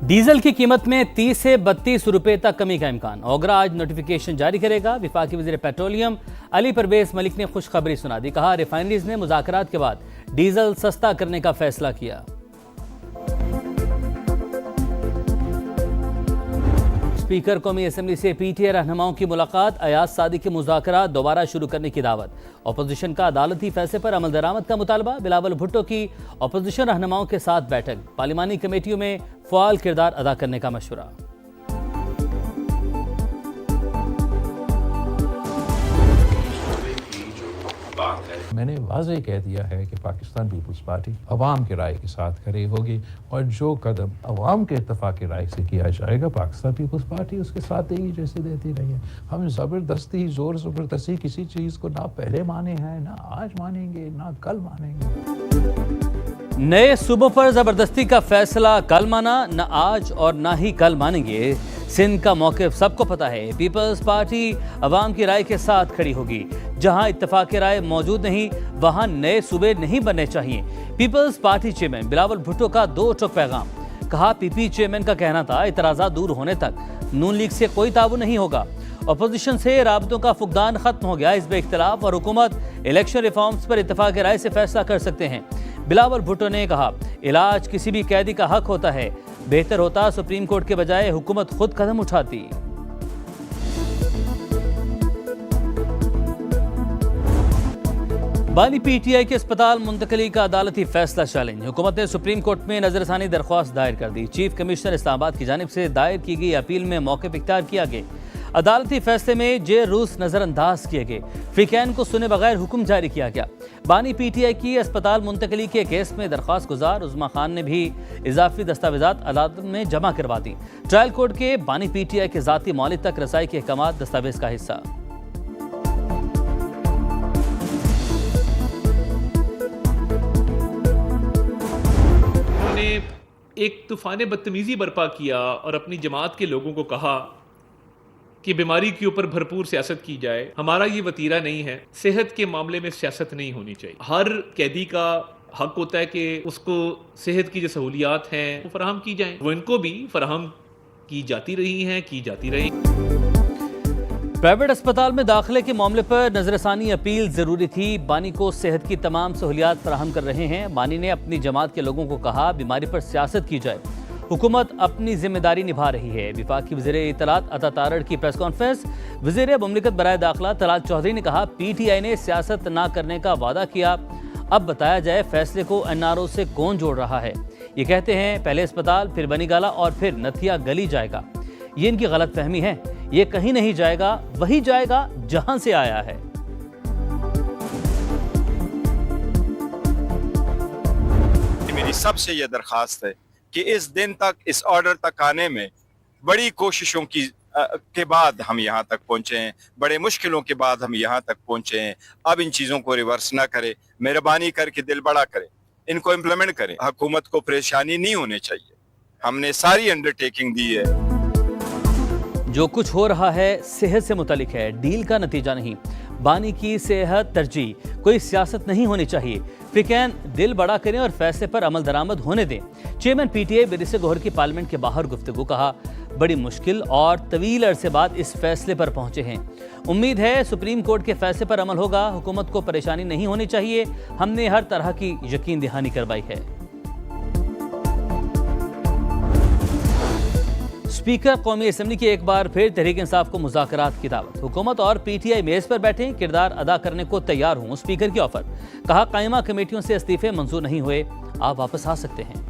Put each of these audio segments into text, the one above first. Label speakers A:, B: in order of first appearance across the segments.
A: Diesel की कीमत में 30 से 32 रुपए तक कमी का इम्कान। ओगरा आज नोटिफिकेशन जारी करेगा। विफाकी वज़ीर पेट्रोलियम अली परवेज मलिक ने खुशखबरी सुना दी। कहा, रिफाइनरीज ने मुज़ाकरात के बाद डीजल सस्ता करने का फैसला किया। स्पीकर कौमी असम्बली से पीटीआई रहनुमाओं की मुलाकात। अयाज सादी के मुज़ाकरात दोबारा शुरू करने की दावत। अपोजिशन का अदालती फैसले पर अमल दरामद का मुतालबा। बिलावल भुट्टो की अपोजिशन रहनुमाओं के साथ बैठक। पार्लिमानी कमेटियों में फ़आल किरदार अदा करने का मशवरा।
B: मैंने वाज़ेह कह दिया है कि पाकिस्तान पीपल्स पार्टी अवाम की राय के साथ खड़ी होगी और जो कदम अवाम के इत्तेफाक की राय से किया जाएगा पाकिस्तान पीपल्स पार्टी उसके साथ देगी जैसे देती रही है। हम ज़बरदस्ती ज़ोर ज़बरदस्ती किसी चीज़ को ना पहले माने हैं, ना आज मानेंगे, ना कल मानेंगे।
A: नए सूबों पर ज़बरदस्ती का फैसला कल माना, न आज और ना ही कल मानेंगे। सिंध का मौक़िफ़ सबको पता है। पीपल्स पार्टी अवाम की राय के साथ खड़ी होगी। जहां इत्तेफाक राय मौजूद नहीं वहां नए सूबे नहीं बनने चाहिए। Peoples party chairman Bilawal Bhutto का दो टोक पैगाम। कहा, पीपी चेयरमैन का कहना था इतराज़ात दूर होने तक नून लीग से कोई ताउन नहीं होगा। अपोजिशन से राबतों का फुकदान खत्म हो गया। हिज़्ब इख्तिलाफ और हुकूमत इलेक्शन रिफॉर्म्स पर इत्तेफाक राय से फैसला कर सकते हैं। बिलावल भुट्टो ने कहा, इलाज किसी भी कैदी का हक होता है। बेहतर होता सुप्रीम कोर्ट के बजाय हुकूमत खुद कदम उठाती। बानी पीटीआई के अस्पताल मुंतकली का अदालती फैसला चैलेंज। हुकूमत ने सुप्रीम कोर्ट में नजरसानी दरख्वास्त दायर कर दी। चीफ कमिश्नर इस्लामाबाद की जानिब से दायर की गई अपील में मौक़िफ़ इख्तियार किया गया। अदालती फैसले में जे रूस नजरअंदाज किए गए। फ्रीकैन को सुने बगैर हुक्म जारी किया गया। बानी पीटीआई की अस्पताल मुंतकली के केस में दरख्वास्त गुजार उज़्मा खान ने भी इजाफी दस्तावेजात अदालत में जमा करवा दी। ट्रायल कोर्ट के बानी पीटीआई के ज़ाती मौलिद तक रसाई के अहकाम दस्तावेज का हिस्सा।
C: उन्होंने एक तूफान बदतमीजी बर्पा किया और अपनी जमात के लोगों को कहा कि बीमारी के ऊपर भरपूर सियासत की जाए। हमारा ये वतीरा नहीं है। सेहत के मामले में सियासत नहीं होनी चाहिए। हर कैदी का हक होता है कि उसको सेहत की जो सहूलियात हैं वो फराहम की जाएं। वो इनको भी फराहम की जाती रही हैं, की जाती रही।
A: प्राइवेट अस्पताल में दाखिले के मामले पर नजरसानी अपील जरूरी थी। बानी को सेहत की तमाम सहूलियात फराहम कर रहे हैं। बानी ने अपनी जमात के लोगों को कहा, बीमारी पर सियासत की जाए। हुकूमत अपनी जिम्मेदारी निभा रही है। विफाकी वज़ीर इत्तलात अता तारड़ की प्रेस कॉन्फ्रेंस। वज़ीर मुमलिकत बराए दाखिला तलाल चौधरी ने कहा, पीटीआई ने सियासत ना करने का वादा किया। अब बताया जाए फैसले को एनआरओ से कौन जोड़ रहा है। ये कहते हैं पहले अस्पताल, फिर बनीगाला और फिर नथिया गली जाएगा। ये इनकी गलत फहमी है। ये कहीं नहीं जाएगा, वही जाएगा जहां से आया है।
D: मेरी सबसे यह दरख्वास्त है कि इस दिन तक, इस ऑर्डर तक आने में बड़ी कोशिशों के बाद हम यहाँ तक पहुँचे हैं। बड़े मुश्किलों के बाद हम यहाँ तक पहुँचे हैं। अब इन चीज़ों को रिवर्स ना करें, मेहरबानी करके दिल बड़ा करें, इनको इम्प्लीमेंट करें। हुकूमत को परेशानी नहीं होनी चाहिए। हमने सारी अंडरटेकिंग दी है।
A: जो कुछ हो रहा है सेहत से मुतालिक है, डील का नतीजा नहीं। बानी की सेहत तरजीह, कोई सियासत नहीं होनी चाहिए। फ्रीकैन दिल बड़ा करें और फैसले पर अमल दरामद होने दें। चेयरमैन पीटीआई बिरिसे गौहर की पार्लियामेंट के बाहर गुफ्तगू। कहा, बड़ी मुश्किल और तवील अरसे बाद इस फैसले पर पहुंचे हैं। उम्मीद है सुप्रीम कोर्ट के फैसले पर अमल होगा। हुकूमत को परेशानी नहीं होनी चाहिए। हमने हर तरह की यकीन दहानी करवाई है। स्पीकर कौमी असम्बली की एक बार फिर तहरीक इंसाफ को मुज़ाकरात की दावत। हुकूमत और पीटीआई मेज़ पर बैठे, किरदार अदा करने को तैयार हूं। स्पीकर की ऑफर। कहा, कायमा कमेटियों से इस्तीफे मंजूर नहीं हुए, आप वापस आ सकते हैं।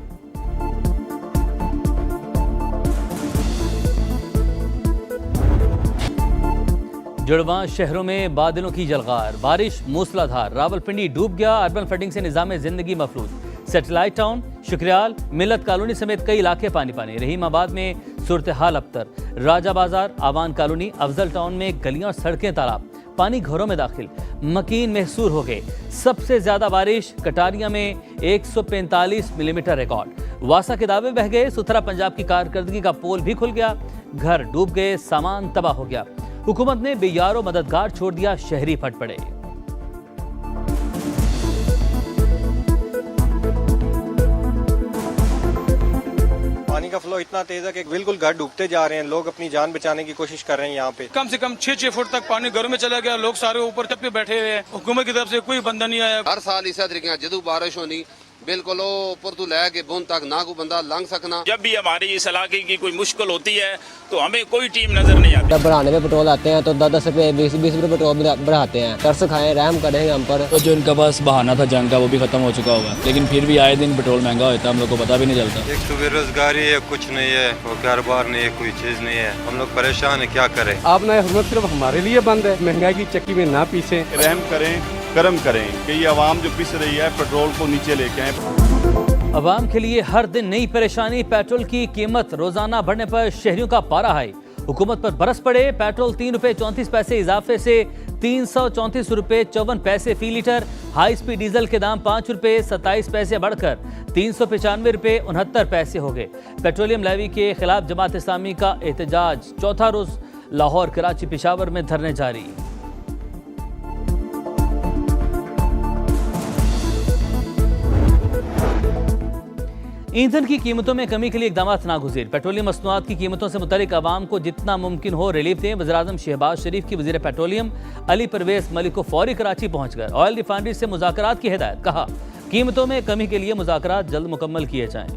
A: जुड़वां शहरों में बादलों की जलगार, बारिश मूसलाधार। रावलपिंडी डूब गया। अर्बन फ्लडिंग से निज़ाम जिंदगी मफलूज। सैटेलाइट टाउन, शुक्रियाल, मिल्लत कॉलोनी समेत कई इलाके पानी पानी। रहीमाबाद में सूरत हाल अबतर। राजा बाजार, आवान कॉलोनी, अफजल टाउन में गलियां और सड़कें तालाब। पानी घरों में दाखिल। मकीन महसूर हो गए। सबसे ज्यादा बारिश कटारिया में 145 मिलीमीटर रिकॉर्ड। वासा के दावे बह गए। सुथरा पंजाब की कारकर्दगी का पोल भी खुल गया। घर डूब गए, सामान तबाह हो गया। हुकूमत ने बेयारो मददगार छोड़ दिया, शहरी फट पड़े।
E: का फ्लो इतना तेज है कि बिल्कुल घर डूबते जा रहे हैं। लोग अपनी जान बचाने की कोशिश कर रहे हैं। यहाँ पे
F: कम से कम 6-6 फुट तक पानी घरों में चला गया। लोग सारे ऊपर छत पे बैठे हुए हैं। हुकूमत की तरफ से कोई बंदा नहीं आया।
G: हर साल इस तरीके जदू बारिश होनी बिल्कुल ऊपर तो लैके बुन तक ना कोई बंदा लंघ सकना।
H: जब भी हमारी इस इलाके की कोई मुश्किल होती है तो हमें कोई टीम नजर नहीं आती।
I: जब बढ़ाने पे पेट्रोल आते हैं तो 10-10 रुपए 20-20 रुपए पेट्रोल बढ़ाते हैं। तरस खाएं, रहम करें हम पर।
J: तो जो इनका पास बहाना था जंग का वो भी खत्म हो चुका होगा, लेकिन फिर भी आए दिन पेट्रोल महंगा होता है, हम लोग को पता भी नहीं चलता।
K: एक तो बेरोजगारी है, कुछ नहीं है, वो कारोबार नहीं है, कोई चीज नहीं है, हम लोग परेशान है, क्या करें।
L: आप नए हुकूमत सिर्फ हमारे लिए बंद है, महंगाई की चक्की में ना पीसे।
M: रहम करें, करम करें कि ये आवाम जो पिस रही है पेट्रोल को नीचे लेके आए।
A: अवाम के लिए हर दिन नई परेशानी। पेट्रोल की कीमत रोजाना बढ़ने पर शहरियों का पारा हाई। हुकूमत पर बरस पड़े। पेट्रोल 3 रुपए 34 पैसे इजाफे से 334 रुपए 54 पैसे फी लीटर। हाई स्पीड डीजल के दाम 5 रुपए 27 पैसे बढ़कर 395 रुपए 69 पैसे हो गए। पेट्रोलियम लेवी के खिलाफ जमात इस्लामी का एहतजाज चौथा रोज लाहौर, कराची, पेशावर में धरने जारी। ईंधन की कीमतों में कमी के लिए इकदाम नागुज़ीर। पेट्रोलियम मसनूआत की कीमतों से मुतल्लिक आवाम को जितना मुमकिन हो रिलीफ दें। वज़ीर-ए-आज़म शहबाज शरीफ की वज़ीर पेट्रोलियम अली परवेज़ मलिक को फौरी कराची पहुंचकर ऑयल रिफाइनरी से मुज़ाकरात की हिदायत। कहा, कीमतों में कमी के लिए मुज़ाकरात जल्द मुकम्मल किए जाएं।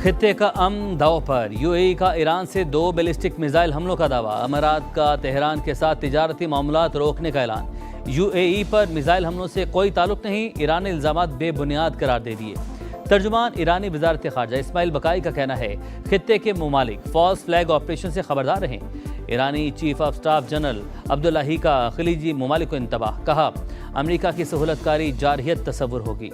A: खित्ते का अमन दाव पर। यूएई का ईरान से 2 बैलिस्टिक मिसाइल हमलों का दावा। अमारात का तेहरान के साथ तिजारती मामलात रोकने का ऐलान। यूएई पर मिसाइल हमलों से कोई ताल्लुक नहीं, ईरान ने इल्जामात बेबुनियाद करार दे दिए। तर्जुमान ईरानी वजारत खारजा इस्माइल बकाई का कहना है, खित्ते के मुमालिक फॉल्स फ्लैग ऑपरेशन से खबरदार रहें। ईरानी chief of staff general Abdollahi का खलीजी मुमालिक को इंतबाह। कहा, अमरीका की सहूलतकारी जारहियत तस्वुर होगी।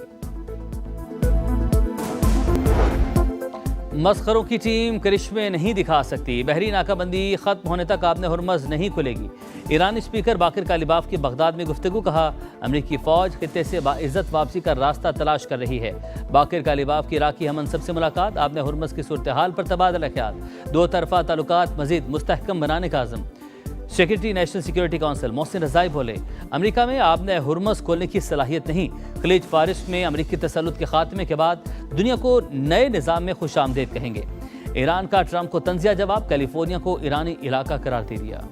A: मस्खरों की टीम करिश्मे नहीं दिखा सकती। बहरी नाकाबंदी खत्म होने तक आपने हुरमज नहीं खुलेगी। ईरानी स्पीकर बाकिर कालिबाफ की बगदाद में गुफ्तगू। कहा, अमरीकी फौज खित्ते से बाइज्जत वापसी का रास्ता तलाश कर रही है। बाकिर कालिबाफ की इराकी हमनसब से मुलाकात। आपने हुरमज की सूरत हाल पर तबादला ख्याल। 2 तरफा ताल्लुकात मजीद मुस्तहकम बनाने का आज़म। Secretary national security council Mohsen Rezaei बोले, अमेरिका में आपने हुरमज खोलने की सलाहियत नहीं। खलीज फारिस में अमेरिकी तसल्लुत के खात्मे के बाद दुनिया को नए निज़ाम में खुश आमदेद कहेंगे। ईरान का ट्रंप को तंजिया जवाब। कैलिफोर्निया को ईरानी इलाका करार दे दिया।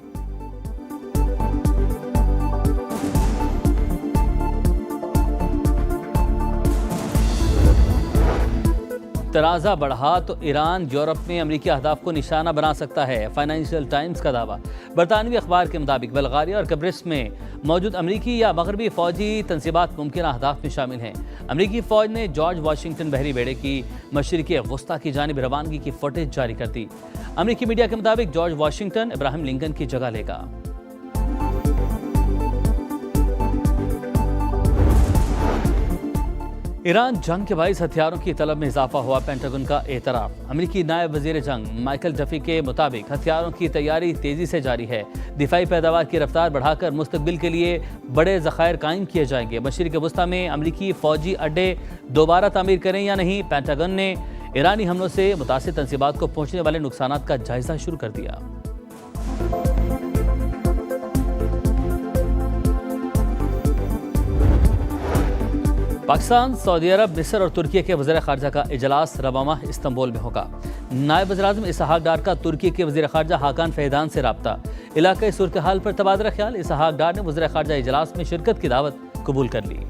A: तनाज़ा बढ़ा तो ईरान यूरोप में अमरीकी अहदाफ को निशाना बना सकता है। फाइनेंशियल टाइम्स का दावा। बरतानवी अखबार के मुताबिक बल्गारिया और कब्रिस में मौजूद अमरीकी या मगरबी फौजी तनसीबात मुमकिन अहदाफ में शामिल हैं। अमरीकी फ़ौज ने जॉर्ज वाशिंगटन बहरी बेड़े की मशरिक़ी वस्ता की जानिब रवानगी की फुटेज जारी कर दी। अमरीकी मीडिया के मुताबिक जॉर्ज वाशिंगटन इब्राहिम लिंकन की जगह लेगा। ईरान जंग के बाइस हथियारों की तलब में इजाफा हुआ। पेंटागन का एतराफ़। अमरीकी नायब वज़ीर जंग माइकल डफी के मुताबिक हथियारों की तैयारी तेज़ी से जारी है। दिफाई पैदावार की रफ्तार बढ़ाकर मुस्तकबिल के लिए बड़े ज़खायर कायम किए जाएंगे। मशरिक़ वस्ता में अमरीकी फ़ौजी अड्डे दोबारा तामीर करें या नहीं, पेंटागन ने ईरानी हमलों से मुतासिर तनसीबात को पहुँचने वाले नुकसानात का जायज़ा शुरू कर दिया। पाकिस्तान, सऊदी अरब, मिस्र और तुर्की के वज़ीर ख़ारजा का इजलास रवा माह इस्तांबुल में होगा। नायब वज़ीर-ए-आज़म इसहाक डार का तुर्की के वज़ीर ख़ारजा हाकान फैदान से रब्ता। इलाक़ाई सूरत हाल पर तबादला ख्याल। इसहाक डार ने वज़ीर ख़ारजा इजलास में शिरकत की दावत कबूल कर ली।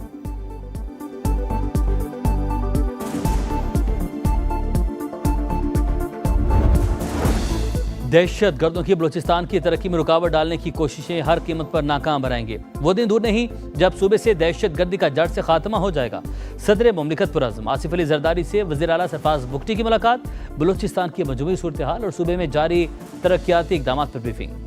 A: दहशत गर्दों की बलूचिस्तान की तरक्की में रुकावट डालने की कोशिशें हर कीमत पर नाकाम बनाएंगे। वो दिन दूर नहीं जब सूबे से दहशत गर्दी का जड़ से खात्मा हो जाएगा। सदर मुमलिकत पुरअज़्म आसिफ अली जरदारी से वज़ीर आला सरफराज बुगटी की मुलाकात। बलूचिस्तान की मजमूई सूरत हाल और सूबे में जारी तरक्याती इक़दामात पर ब्रीफिंग।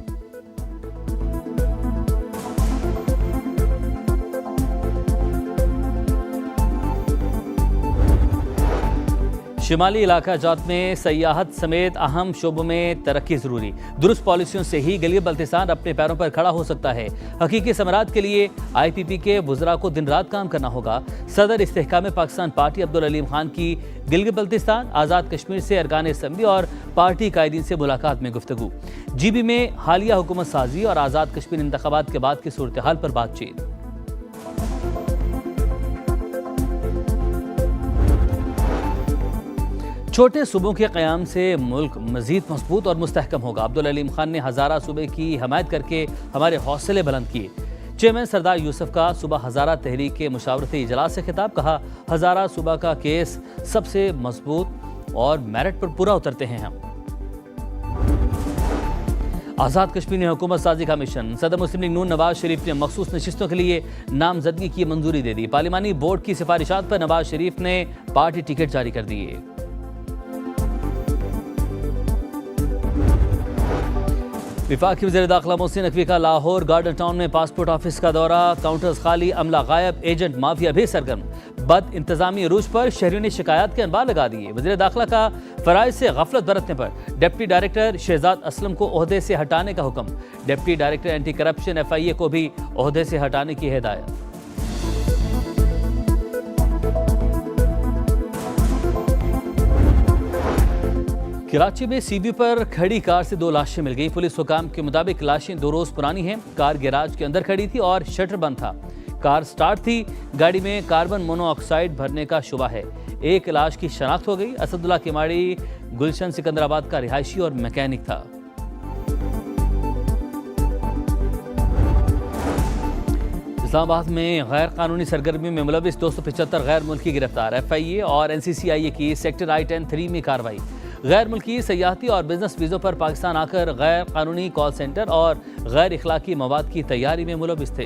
A: शिमाली इलाका जात में सयाहत समेत अहम शोबों में तरक्की ज़रूरी। दुरुस्त पॉलिसियों से ही गिलगित बल्तिस्तान अपने पैरों पर खड़ा हो सकता है। हकीकी समरात के लिए IPP के वुज़रा को दिन रात काम करना होगा। सदर इस्तेहकाम पाकिस्तान पार्टी अब्दुल अलीम खान की गिलगित बल्तिस्तान, आज़ाद कश्मीर से अरकान असम्बली और पार्टी कायदीन से मुलाकात में गुफ्तगू। GB में हालिया हुकूमत साजी और आज़ाद कश्मीर इंतखाबात के बाद की सूरत हाल पर बातचीत। छोटे सूबों के क़याम से मुल्क मज़ीद मजबूत और मुस्तहकम होगा। अब्दुल अलीम खान ने हज़ारा सूबे की हमायत करके हमारे हौसले बुलंद किए। चेयरमैन सरदार यूसुफ का सुबह हज़ारा तहरीक के मुशावरती इजलास से खिताब, कहा हज़ारा सूबा का केस सबसे मजबूत और मेरिट पर पूरा उतरते हैं हम। आज़ाद कश्मीर ने हुकूमत साजी का मिशन, सदर मुस्लिम लीग नून नवाज शरीफ ने मखसूस नशिस्तों के लिए नामजदगी की मंजूरी दे दी। पार्लिमानी बोर्ड की सिफारिशात पर नवाज शरीफ ने पार्टी टिकट जारी कर दिए। विफाकी वज़ीर दाखिला मोहसिन नकवी का लाहौर गार्डन टाउन में पासपोर्ट ऑफिस का दौरा, काउंटर्स खाली, अमला गायब, एजेंट माफिया भी सरगर्म। बद इंतजामी अरूज पर शहरियों ने शिकायत के अनबार लगा दिए। वज़ीर दाखिला का फ़राइज़ से गफलत बरतने पर डिप्टी डायरेक्टर शहजाद असलम को ओहदे से हटाने का हुक्म। Deputy director anti corruption FIA को भी ओहदे से हटाने की हिदायत। कराची में सीबी पर खड़ी कार से 2 लाशें मिल गई। पुलिस हुकाम के मुताबिक लाशें 2 रोज पुरानी हैं। कार गैराज के अंदर खड़ी थी और शटर बंद था। कार स्टार्ट थी। गाड़ी में कार्बन मोनोऑक्साइड भरने का शुबा है। एक लाश की शनाख्त हो गई। असदुल्ला किमाड़ी गुलशन सिकंदराबाद का रिहायशी और मैकेनिक था। इस्लामाबाद में गैर कानूनी सरगर्मी में मुलविस 275 गैर मुल्की गिरफ्तार। FIA और NCCIA की सेक्टर I-10-3 में कार्रवाई। गैर मुल्की सयाहती और बिजनेस वीज़ों पर पाकिस्तान आकर गैर कानूनी कॉल सेंटर और गैर इखलाकी मवाद की तैयारी में मुलविस थे।